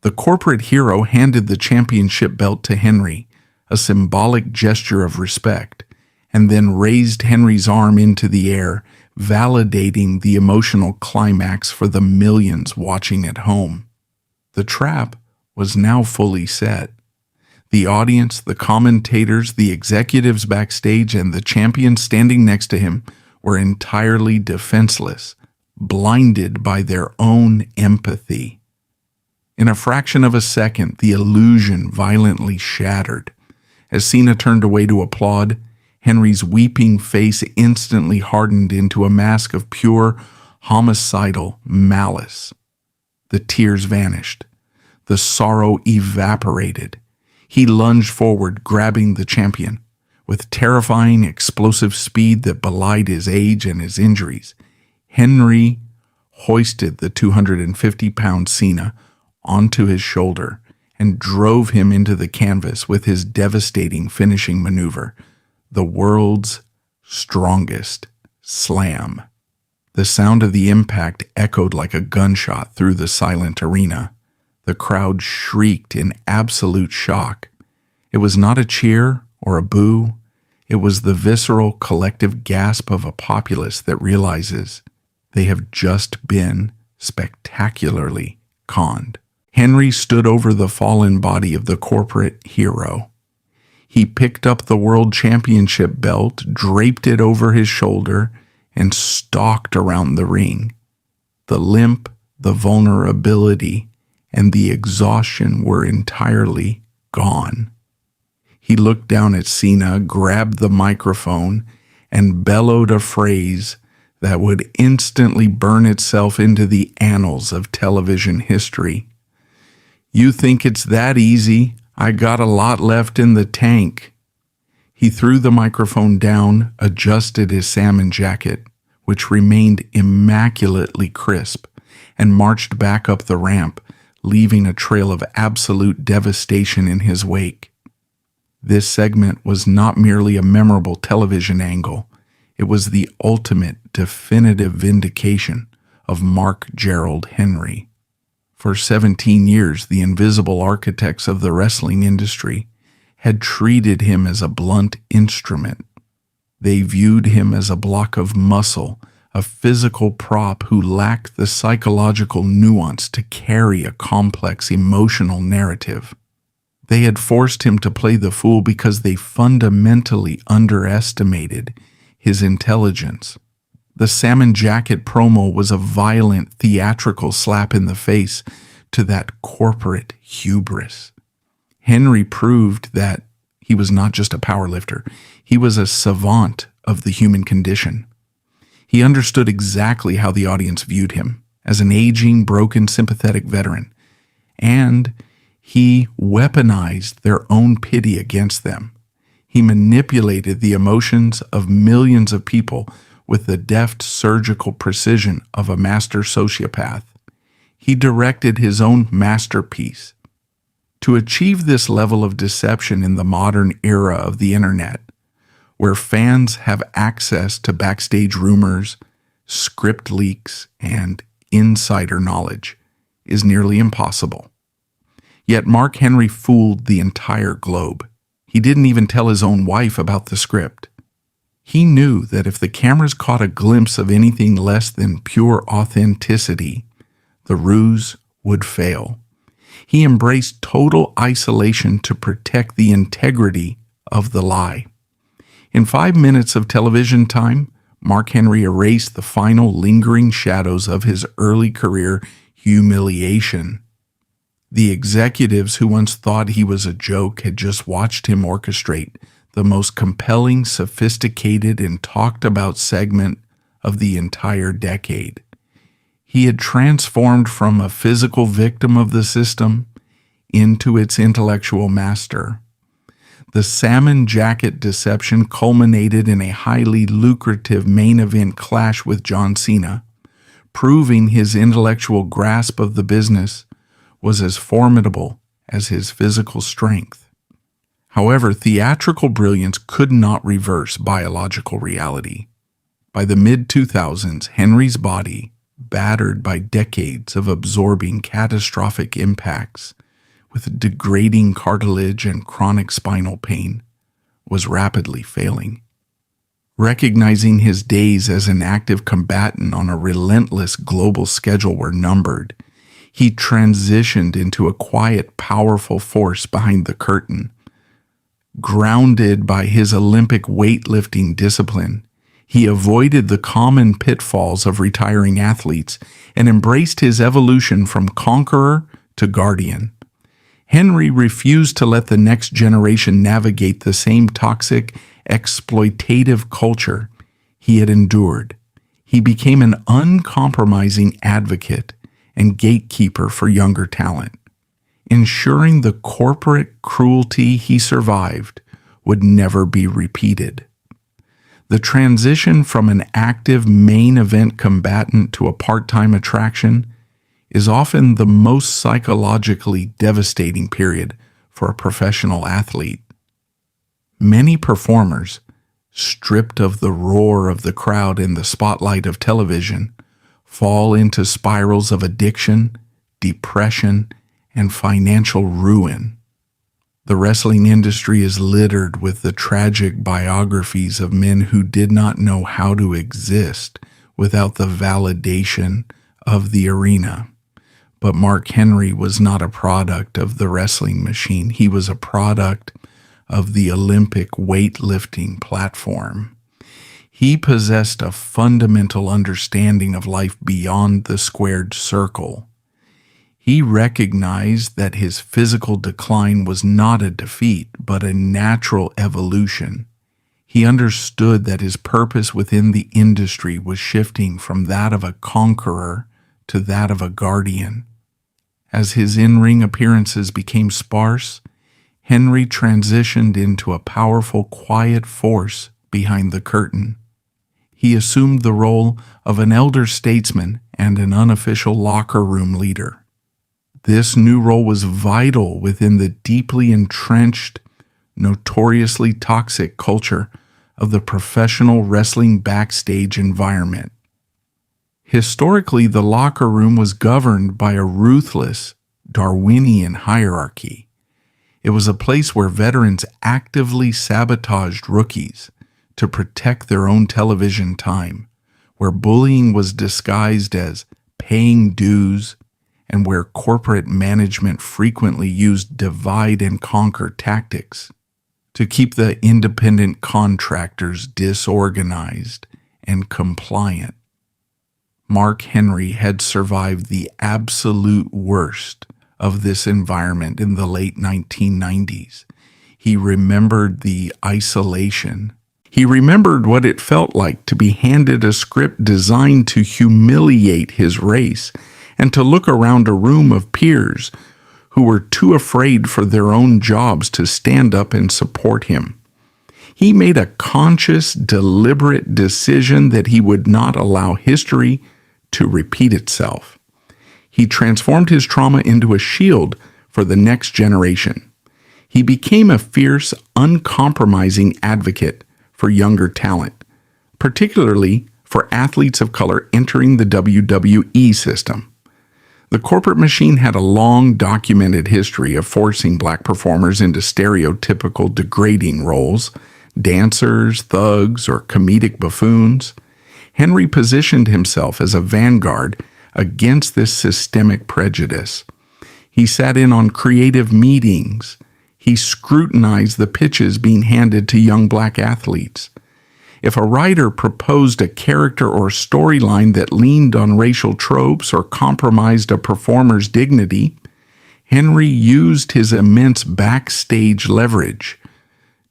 The corporate hero handed the championship belt to Henry, a symbolic gesture of respect, and then raised Henry's arm into the air, validating the emotional climax for the millions watching at home. The trap was now fully set. The audience, the commentators, the executives backstage, and the champion standing next to him were entirely defenseless, blinded by their own empathy. In a fraction of a second, the illusion violently shattered. As Cena turned away to applaud, Henry's weeping face instantly hardened into a mask of pure, homicidal malice. The tears vanished. The sorrow evaporated. He lunged forward, grabbing the champion. With terrifying, explosive speed that belied his age and his injuries, Henry hoisted the 250-pound Cena onto his shoulder and drove him into the canvas with his devastating finishing maneuver, the world's strongest slam. The sound of the impact echoed like a gunshot through the silent arena. The crowd shrieked in absolute shock. It was not a cheer or a boo. It was the visceral collective gasp of a populace that realizes they have just been spectacularly conned. Henry stood over the fallen body of the corporate hero. He picked up the world championship belt, draped it over his shoulder, and stalked around the ring. The limp, the vulnerability, and the exhaustion were entirely gone. He looked down at Cena, grabbed the microphone, and bellowed a phrase that would instantly burn itself into the annals of television history. "You think it's that easy? I got a lot left in the tank." He threw the microphone down, adjusted his salmon jacket, which remained immaculately crisp, and marched back up the ramp, leaving a trail of absolute devastation in his wake. This segment was not merely a memorable television angle. It was the ultimate definitive vindication of Mark Gerald Henry. For 17 years, the invisible architects of the wrestling industry had treated him as a blunt instrument. They viewed him as a block of muscle, a physical prop who lacked the psychological nuance to carry a complex emotional narrative. They had forced him to play the fool because they fundamentally underestimated his intelligence. The salmon jacket promo was a violent theatrical slap in the face to that corporate hubris. Henry proved that he was not just a powerlifter. He was a savant of the human condition. He understood exactly how the audience viewed him, as an aging, broken, sympathetic veteran, and he weaponized their own pity against them. He manipulated the emotions of millions of people with the deft surgical precision of a master sociopath. He directed his own masterpiece. To achieve this level of deception in the modern era of the internet, where fans have access to backstage rumors, script leaks, and insider knowledge, is nearly impossible. Yet Mark Henry fooled the entire globe. He didn't even tell his own wife about the script. He knew that if the cameras caught a glimpse of anything less than pure authenticity, the ruse would fail. He embraced total isolation to protect the integrity of the lie. In 5 minutes of television time, Mark Henry erased the final lingering shadows of his early career humiliation. The executives who once thought he was a joke had just watched him orchestrate the most compelling, sophisticated, and talked about segment of the entire decade. He had transformed from a physical victim of the system into its intellectual master. The salmon jacket deception culminated in a highly lucrative main event clash with John Cena, proving his intellectual grasp of the business was as formidable as his physical strength. However, theatrical brilliance could not reverse biological reality. By the mid-2000s, Henry's body, battered by decades of absorbing catastrophic impacts, with degrading cartilage and chronic spinal pain, was rapidly failing. Recognizing his days as an active combatant on a relentless global schedule were numbered, he transitioned into a quiet, powerful force behind the curtain. Grounded by his Olympic weightlifting discipline, he avoided the common pitfalls of retiring athletes and embraced his evolution from conqueror to guardian. Henry refused to let the next generation navigate the same toxic, exploitative culture he had endured. He became an uncompromising advocate and gatekeeper for younger talent, ensuring the corporate cruelty he survived would never be repeated. The transition from an active main event combatant to a part-time attraction is often the most psychologically devastating period for a professional athlete. Many performers, stripped of the roar of the crowd and the spotlight of television, fall into spirals of addiction, depression, and financial ruin. The wrestling industry is littered with the tragic biographies of men who did not know how to exist without the validation of the arena. But Mark Henry was not a product of the wrestling machine. He was a product of the Olympic weightlifting platform. He possessed a fundamental understanding of life beyond the squared circle. He recognized that his physical decline was not a defeat, but a natural evolution. He understood that his purpose within the industry was shifting from that of a conqueror to that of a guardian. As his in-ring appearances became sparse, Henry transitioned into a powerful, quiet force behind the curtain. He assumed the role of an elder statesman and an unofficial locker room leader. This new role was vital within the deeply entrenched, notoriously toxic culture of the professional wrestling backstage environment. Historically, the locker room was governed by a ruthless, Darwinian hierarchy. It was a place where veterans actively sabotaged rookies to protect their own television time, where bullying was disguised as paying dues, and where corporate management frequently used divide and conquer tactics to keep the independent contractors disorganized and compliant. Mark Henry had survived the absolute worst of this environment in the late 1990s. He remembered the isolation. He remembered what it felt like to be handed a script designed to humiliate his race and to look around a room of peers who were too afraid for their own jobs to stand up and support him. He made a conscious, deliberate decision that he would not allow history to repeat itself. He transformed his trauma into a shield for the next generation. He became a fierce, uncompromising advocate for younger talent, particularly for athletes of color entering the WWE system. The corporate machine had a long documented history of forcing black performers into stereotypical degrading roles, dancers, thugs, or comedic buffoons. Henry positioned himself as a vanguard against this systemic prejudice. He sat in on creative meetings. He scrutinized the pitches being handed to young black athletes. If a writer proposed a character or storyline that leaned on racial tropes or compromised a performer's dignity, Henry used his immense backstage leverage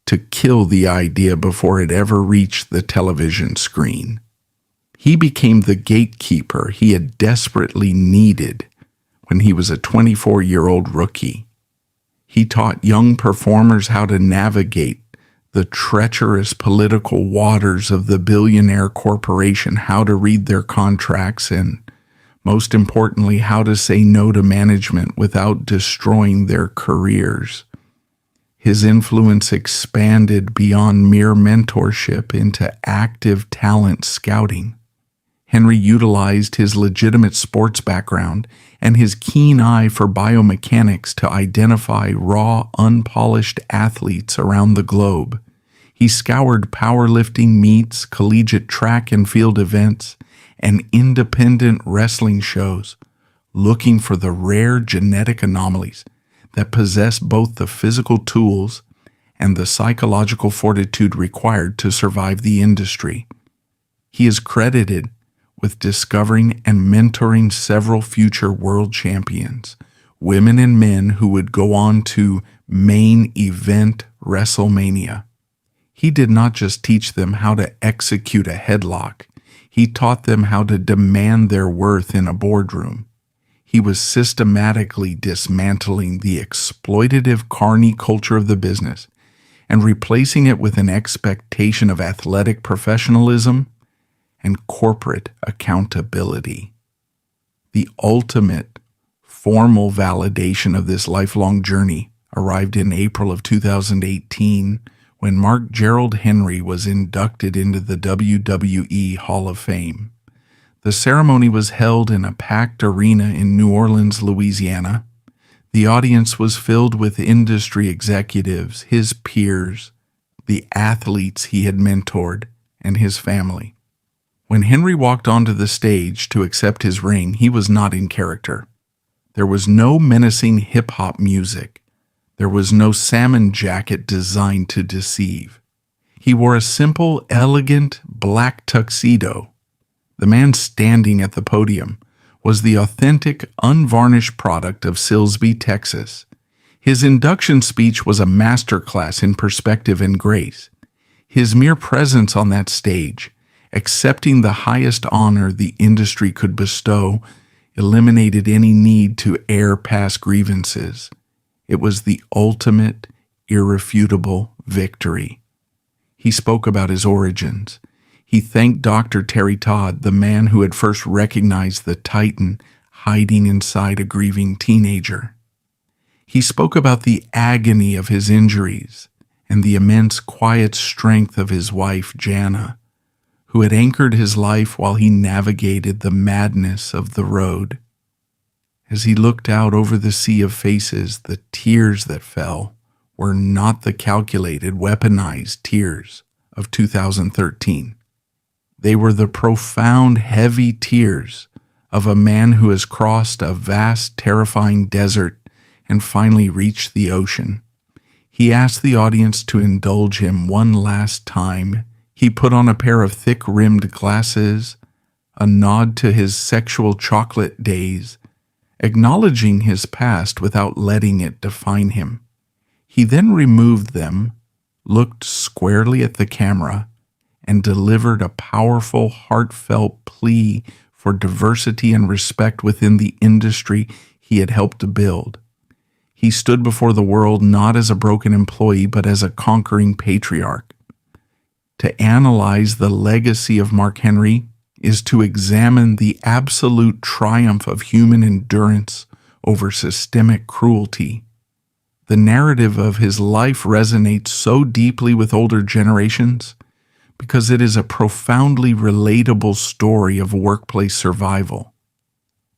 to kill the idea before it ever reached the television screen. He became the gatekeeper he had desperately needed when he was a 24-year-old rookie. He taught young performers how to navigate the treacherous political waters of the billionaire corporation, how to read their contracts, and, most importantly, how to say no to management without destroying their careers. His influence expanded beyond mere mentorship into active talent scouting. Henry utilized his legitimate sports background and his keen eye for biomechanics to identify raw, unpolished athletes around the globe. He scoured powerlifting meets, collegiate track and field events, and independent wrestling shows, looking for the rare genetic anomalies that possess both the physical tools and the psychological fortitude required to survive the industry. He is credited with discovering and mentoring several future world champions, women and men who would go on to main event WrestleMania. He did not just teach them how to execute a headlock, he taught them how to demand their worth in a boardroom. He was systematically dismantling the exploitative carny culture of the business and replacing it with an expectation of athletic professionalism and corporate accountability. The ultimate formal validation of this lifelong journey arrived in April of 2018 when Mark Gerald Henry was inducted into the WWE Hall of Fame. The ceremony was held in a packed arena in New Orleans, Louisiana. The audience was filled with industry executives, his peers, the athletes he had mentored, and his family. When Henry walked onto the stage to accept his ring, he was not in character. There was no menacing hip-hop music. There was no salmon jacket designed to deceive. He wore a simple, elegant black tuxedo. The man standing at the podium was the authentic, unvarnished product of Silsbee, Texas. His induction speech was a masterclass in perspective and grace. His mere presence on that stage, accepting the highest honor the industry could bestow, eliminated any need to air past grievances. It was the ultimate, irrefutable victory. He spoke about his origins. He thanked Dr. Terry Todd, the man who had first recognized the Titan hiding inside a grieving teenager. He spoke about the agony of his injuries and the immense quiet strength of his wife, Jana, who had anchored his life while he navigated the madness of the road. As he looked out over the sea of faces, the tears that fell were not the calculated, weaponized tears of 2013. They were the profound, heavy tears of a man who has crossed a vast, terrifying desert and finally reached the ocean. He asked the audience to indulge him one last time. He put on a pair of thick-rimmed glasses, a nod to his sexual chocolate days, acknowledging his past without letting it define him. He then removed them, looked squarely at the camera, and delivered a powerful, heartfelt plea for diversity and respect within the industry he had helped to build. He stood before the world not as a broken employee, but as a conquering patriarch. To analyze the legacy of Mark Henry is to examine the absolute triumph of human endurance over systemic cruelty. The narrative of his life resonates so deeply with older generations because it is a profoundly relatable story of workplace survival.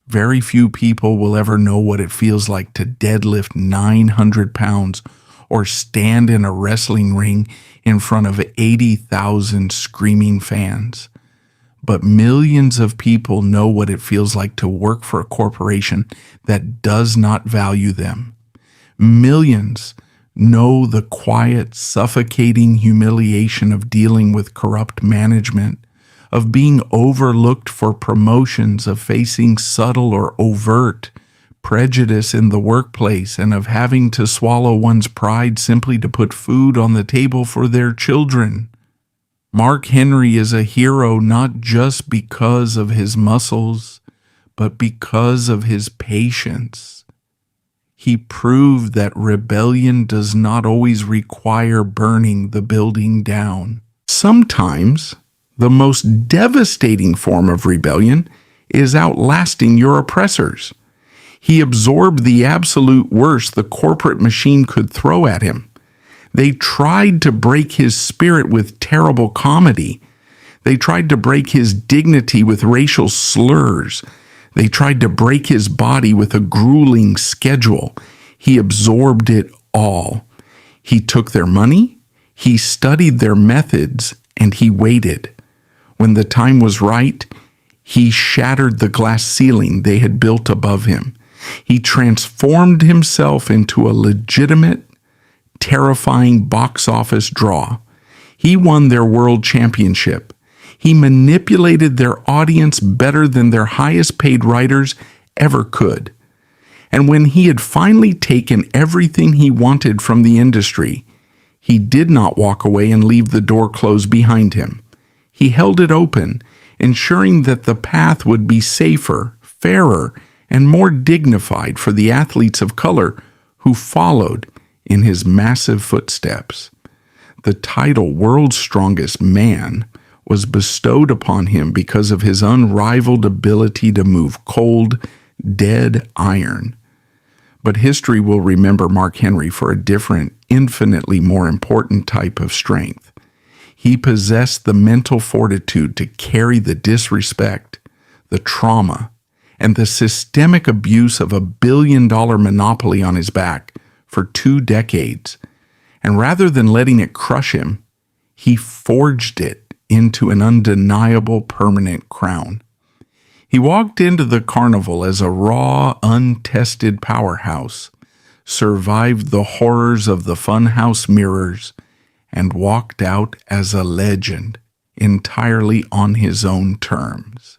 Very few people will ever know what it feels like to deadlift 900 pounds or stand in a wrestling ring in front of 80,000 screaming fans. But millions of people know what it feels like to work for a corporation that does not value them. Millions know the quiet, suffocating humiliation of dealing with corrupt management, of being overlooked for promotions, of facing subtle or overt prejudice in the workplace, and of having to swallow one's pride simply to put food on the table for their children. Mark Henry is a hero not just because of his muscles, but because of his patience. He proved that rebellion does not always require burning the building down. Sometimes, the most devastating form of rebellion is outlasting your oppressors. He absorbed the absolute worst the corporate machine could throw at him. They tried to break his spirit with terrible comedy. They tried to break his dignity with racial slurs. They tried to break his body with a grueling schedule. He absorbed it all. He took their money, he studied their methods, and he waited. When the time was right, he shattered the glass ceiling they had built above him. He transformed himself into a legitimate, terrifying box office draw. He won their world championship. He manipulated their audience better than their highest paid writers ever could. And when he had finally taken everything he wanted from the industry, he did not walk away and leave the door closed behind him. He held it open, ensuring that the path would be safer, fairer, and more dignified for the athletes of color who followed in his massive footsteps. The title World's Strongest Man was bestowed upon him because of his unrivaled ability to move cold, dead iron. But history will remember Mark Henry for a different, infinitely more important type of strength. He possessed the mental fortitude to carry the disrespect, the trauma, and the systemic abuse of $1 billion monopoly on his back for 2 decades. And rather than letting it crush him, he forged it into an undeniable permanent crown. He walked into the carnival as a raw, untested powerhouse, survived the horrors of the funhouse mirrors, and walked out as a legend, entirely on his own terms.